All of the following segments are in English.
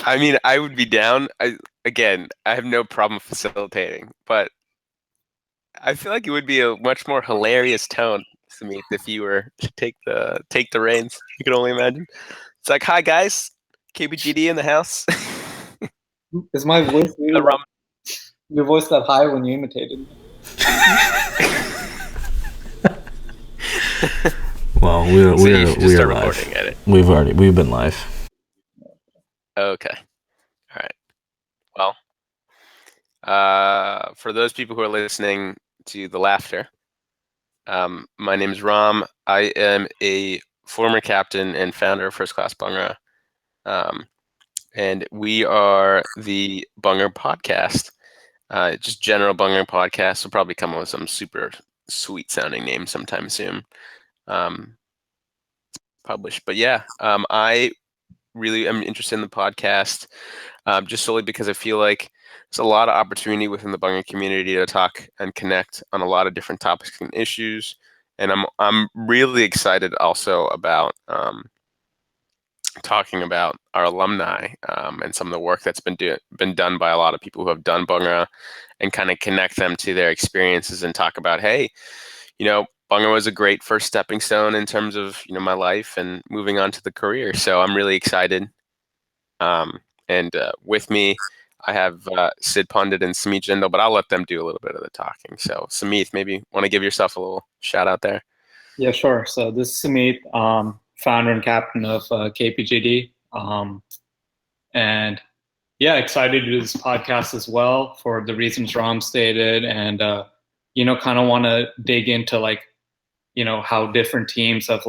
I mean, I would be down. Again, I have no problem facilitating, but I feel like it would be a much more hilarious tone, Samith, if you were to take the reins. You can only imagine. It's like, hi guys, KBGD in the house. Is my voice really Rum. your voice got high when you imitated me? Well, So you should just we're start live. recording at it. We've been live. Okay. All right. Well, for those people who are listening to the laughter, my name is Ram. I am a former captain and founder of First Class Bhangra. And we are the Bhangra Podcast. Just general Bhangra Podcast. We'll probably come up with some super sweet sounding name sometime soon. Published. But yeah, I really am interested in the podcast just solely because I feel like there's a lot of opportunity within the Bhangra community to talk and connect on a lot of different topics and issues. And I'm really excited also about talking about our alumni and some of the work that's been done by a lot of people who have done Bhangra, and kind of connect them to their experiences and talk about, hey, Bhangra was a great first stepping stone in terms of my life and moving on to the career. So I'm really excited. And with me, I have Sid Pundit and Samit Jindal, but I'll let them do a little bit of the talking. So Samit, maybe want to give yourself a little shout out there? Yeah, sure. So this is Samit, founder and captain of KPGD. And yeah, excited to do this podcast as well for the reasons Ram stated, and kind of want to dig into how different teams have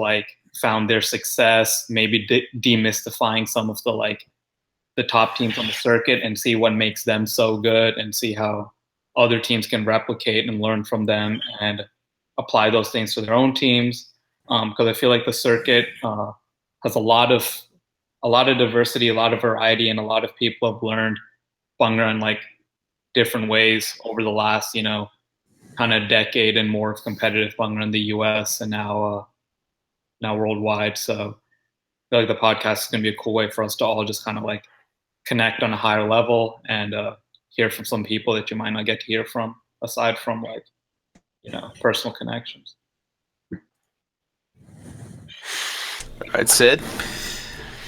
found their success, maybe demystifying some of the top teams on the circuit and see what makes them so good, and see how other teams can replicate and learn from them and apply those things to their own teams. Because I feel like the circuit has a lot of diversity, a lot of variety, and a lot of people have learned Bhangra in different ways over the last kind of decade and more of competitive Bhangra in the U.S. and now worldwide. So I feel like the podcast is going to be a cool way for us to all just kind of connect on a higher level and hear from some people that you might not get to hear from aside from personal connections. All right, Sid.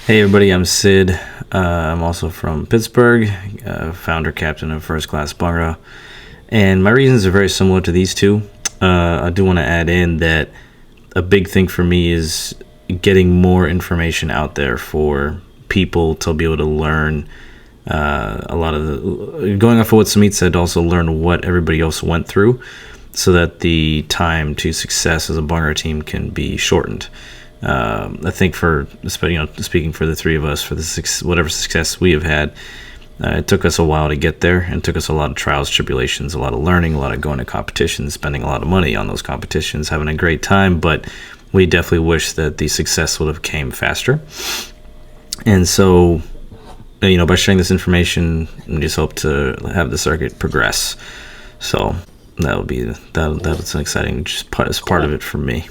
Hey everybody, I'm Sid. I'm also from Pittsburgh, founder captain of First Class Bhangra, and my reasons are very similar to these two. I do want to add in that a big thing for me is getting more information out there for people to be able to learn a lot of going off of what Samit said, also learn what everybody else went through so that the time to success as a Bhangra team can be shortened. I think speaking for the three of us, for the whatever success we have had, it took us a while to get there, and took us a lot of trials, tribulations, a lot of learning, a lot of going to competitions, spending a lot of money on those competitions, having a great time, but we definitely wish that the success would have came faster. And so, by sharing this information, we just hope to have the circuit progress. So that's an exciting part of it for me.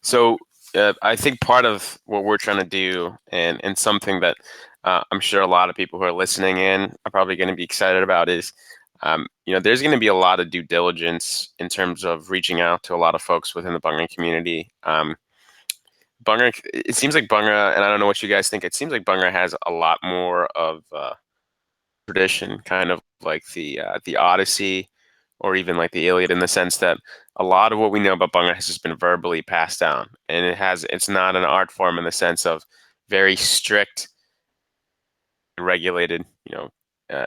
So I think part of what we're trying to do, and something that I'm sure a lot of people who are listening in are probably going to be excited about, is there's going to be a lot of due diligence in terms of reaching out to a lot of folks within the Bhangra community. Bhangra, it seems like Bhangra, and I don't know what you guys think, it seems like Bhangra has a lot more of tradition, kind of like the Odyssey, or even like the Iliad, in the sense that a lot of what we know about Bhangra has just been verbally passed down, and it's not an art form in the sense of very strict, regulated,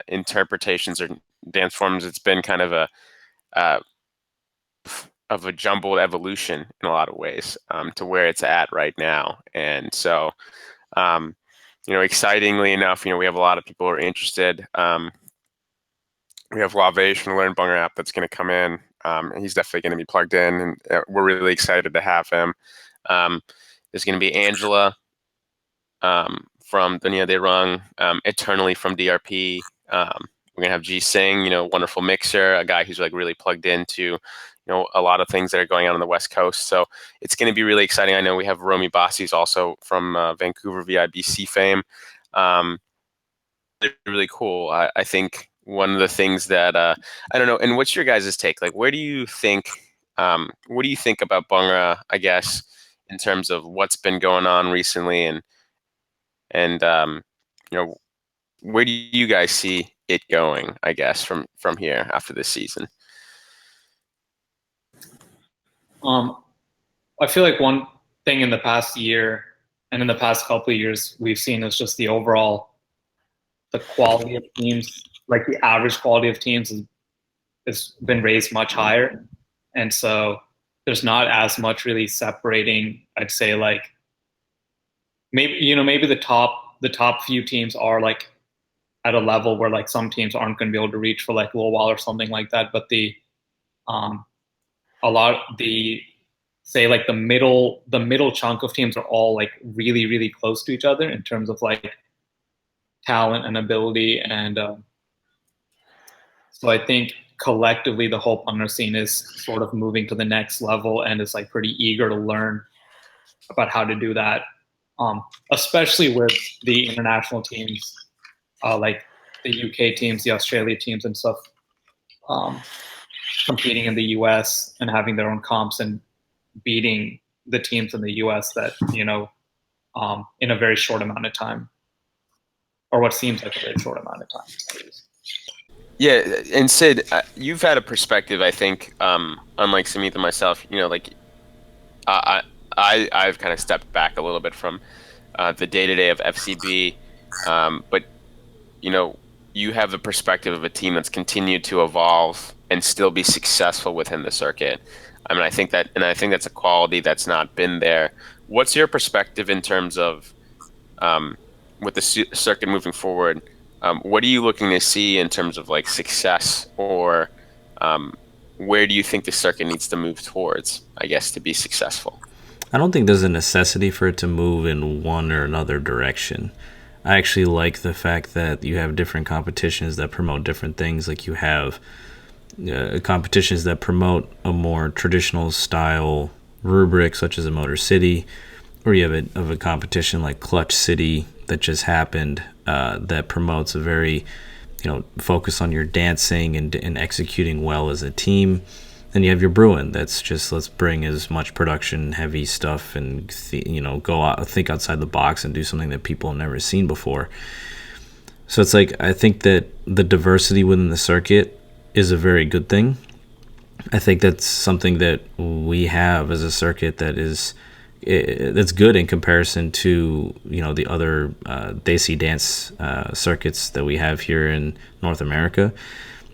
interpretations or dance forms. It's been kind of a jumbled evolution in a lot of ways, to where it's at right now. And so, excitingly enough, we have a lot of people who are interested. We have Lavesh from the Learn Bhangra app that's going to come in. And he's definitely going to be plugged in, and we're really excited to have him. There's going to be Angela from Dunya De Rung, eternally from DRP. We're going to have G Singh, wonderful mixer, a guy who's really plugged into a lot of things that are going on the West Coast. So it's going to be really exciting. I know we have Romy Bossy's also from Vancouver VIBC fame. They're really cool. I think one of the things that I don't know. And what's your guys' take? Like, where do you think? What do you think about Bhangra? I guess in terms of what's been going on recently, and you know, where do you guys see it going? I guess from here after this season. I feel like one thing in the past year and in the past couple of years we've seen is just the quality of teams, like the average quality of teams has been raised much higher. And so there's not as much really separating, I'd say, like maybe the top few teams are like at a level where like some teams aren't going to be able to reach for like a little while or something like that. But um a lot the say like the middle chunk of teams are all like really really close to each other in terms of like talent and ability. And so I think collectively the whole punter scene is sort of moving to the next level and is like pretty eager to learn about how to do that, especially with the international teams, like the UK teams, the Australia teams, and stuff, um, competing in the US and having their own comps and beating the teams in the US that in a very short amount of time, or what seems like a very short amount of time, at least. Yeah, and Sid, you've had a perspective, I think, unlike Samith and myself. Like I, I've kind of stepped back a little bit from the day to day of FCB, but you have the perspective of a team that's continued to evolve and still be successful within the circuit. I mean, I think that's a quality that's not been there. What's your perspective in terms of with the circuit moving forward? What are you looking to see in terms of like success, or where do you think the circuit needs to move towards, I guess, to be successful? I don't think there's a necessity for it to move in one or another direction. I actually like the fact that you have different competitions that promote different things. Like you have competitions that promote a more traditional style rubric, such as a Motor City, or you have a competition like Clutch City that just happened that promotes a very focus on your dancing and executing well as a team. Then you have your Bruin that's just, let's bring as much production heavy stuff and go out, think outside the box and do something that people have never seen before. So it's like, I think that the diversity within the circuit is a very good thing. I think that's something that we have as a circuit that's good in comparison to the other Desi dance circuits that we have here in North America.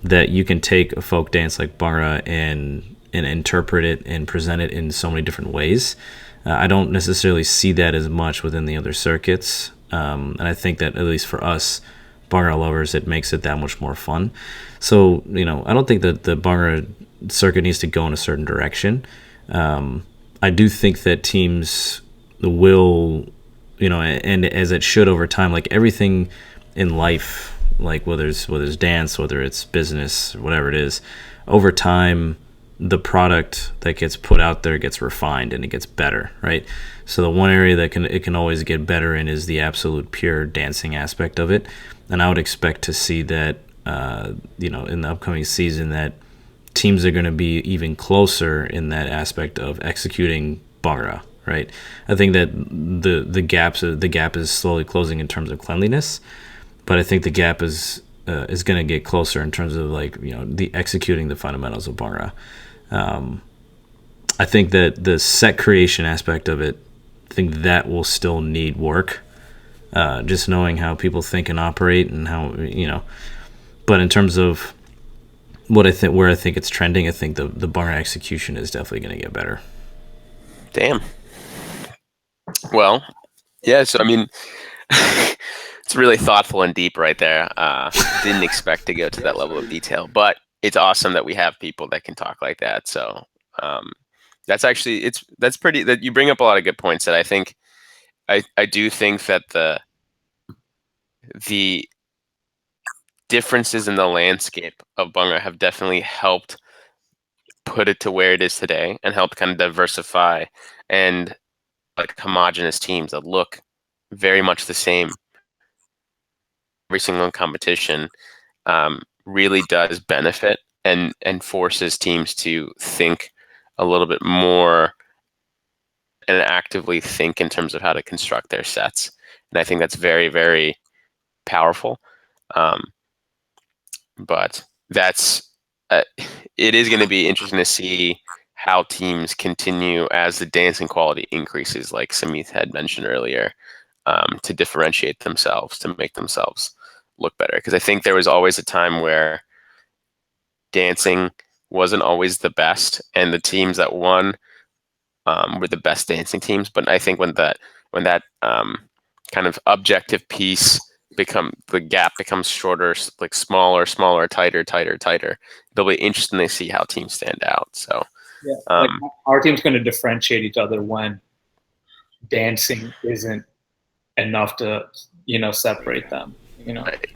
That you can take a folk dance like Bhangra and interpret it and present it in so many different ways. I don't necessarily see that as much within the other circuits, and I think that at least for us Bhangra lovers, it makes it that much more fun. So I don't think that the Bhangra circuit needs to go in a certain direction. I do think that teams will, and as it should over time, like everything in life, like whether it's dance, whether it's business, whatever it is, over time the product that gets put out there gets refined and it gets better, right? So the one area that it can always get better in is the absolute pure dancing aspect of it. And I would expect to see that in the upcoming season, that teams are going to be even closer in that aspect of executing Bhangra, right? I think that the gap is slowly closing in terms of cleanliness, but I think the gap is going to get closer in terms of like the executing the fundamentals of Bhangra. I think that the set creation aspect of it, I think that will still need work. Just knowing how people think and operate and how but in terms of where I think it's trending, I think the Bhangra execution is definitely going to get better. Damn. Well, yeah. So I mean, it's really thoughtful and deep right there. Didn't expect to go to that level of detail, but it's awesome that we have people that can talk like that. So that's actually that's pretty. That you bring up a lot of good points. That I think I do think that the differences in the landscape of Bhangra have definitely helped put it to where it is today and helped kind of diversify and like homogenous teams that look very much the same single competition really does benefit and forces teams to think a little bit more and actively think in terms of how to construct their sets. And I think that's very, very powerful. But that's it is going to be interesting to see how teams continue as the dancing quality increases, like Samith had mentioned earlier, to differentiate themselves, to make themselves look better. Because I think there was always a time where dancing wasn't always the best, and the teams that won were the best dancing teams. But I think when that kind of objective piece the gap becomes shorter, like smaller, tighter, it'll be interesting to see how teams stand out. So yeah, like our team's going to differentiate each other when dancing isn't enough to separate them. Right.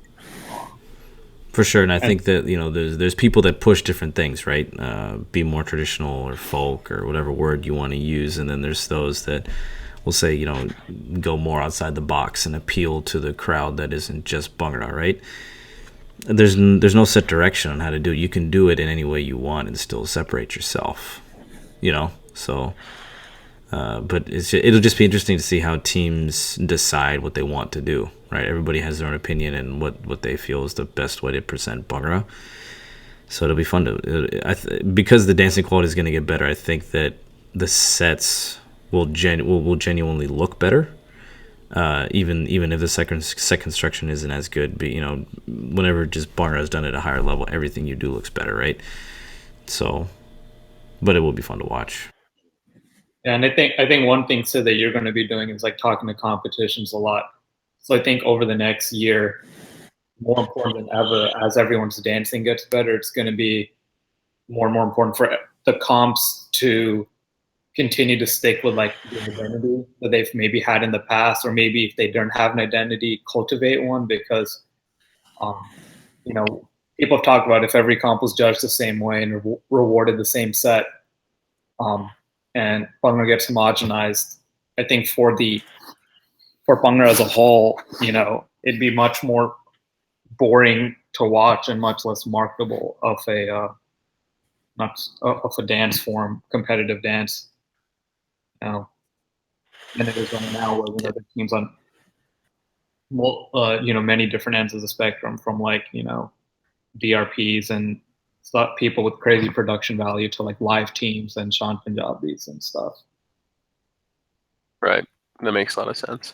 For sure, and I think that there's people that push different things, right? Be more traditional or folk or whatever word you want to use, and then there's those that will say go more outside the box and appeal to the crowd that isn't just Bhangra, right? There's no set direction on how to do it. You can do it in any way you want and still separate yourself, So, but it'll just be interesting to see how teams decide what they want to do. Right, everybody has their own opinion and what they feel is the best way to present Bhangra. So it'll be fun because the dancing quality is going to get better. I think that the sets will genuinely look better, even if the set construction isn't as good. But whenever just Bhangra is done at a higher level, everything you do looks better, right? So, but it will be fun to watch. Yeah, and I think one thing that you're going to be doing is like talking to competitions a lot. So I think over the next year, more important than ever, as everyone's dancing gets better, it's going to be more and more important for the comps to continue to stick with like the identity that they've maybe had in the past, or maybe if they don't have an identity, cultivate one, because people have talked about if every comp was judged the same way and rewarded the same set, and Bhangra gets homogenized, I think for Bhangra as a whole, it'd be much more boring to watch and much less marketable of a dance form, competitive dance, than it is right now, where the teams on many different ends of the spectrum, from like DRPs and people with crazy production value to like live teams and Shan Punjabis and stuff. Right. That makes a lot of sense.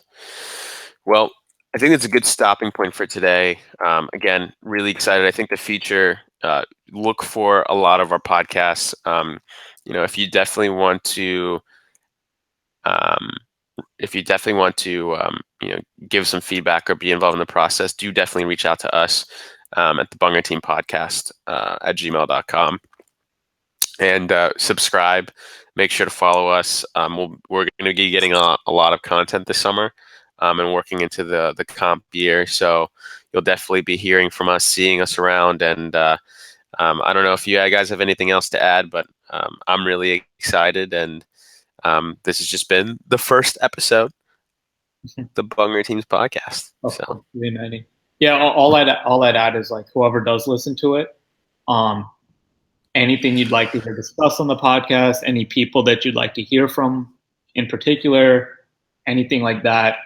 Well, I think it's a good stopping point for today. Again, really excited. I think the future, look for a lot of our podcasts. If you definitely want to, give some feedback or be involved in the process, do definitely reach out to us at the Bhangra Team Podcast at gmail.com. And subscribe. Make sure to follow us. We're going to be getting a lot of content this summer and working into the comp year. So you'll definitely be hearing from us, seeing us around. And I don't know if you guys have anything else to add, but I'm really excited. And this has just been the first episode of the Bhangra Teams Podcast. So. Yeah, all I'd add is like whoever does listen to it, anything you'd like to hear discussed on the podcast, any people that you'd like to hear from in particular, anything like that,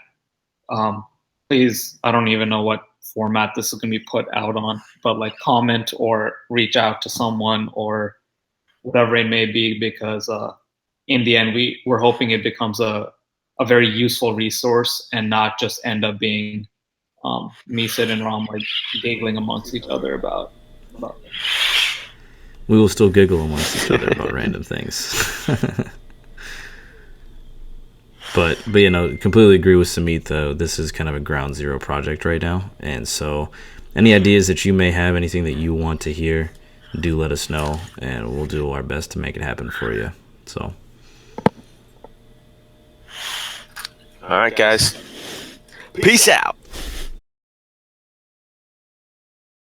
please, I don't even know what format this is going to be put out on, but like comment or reach out to someone or whatever it may be, because in the end, we're hoping it becomes a very useful resource and not just end up being me, Sid, and Ram like giggling amongst each other about things. We will still giggle amongst each other about random things. But completely agree with Samith, though. This is kind of a ground zero project right now. And so any ideas that you may have, anything that you want to hear, do let us know, and we'll do our best to make it happen for you. So. All right, guys. Peace out.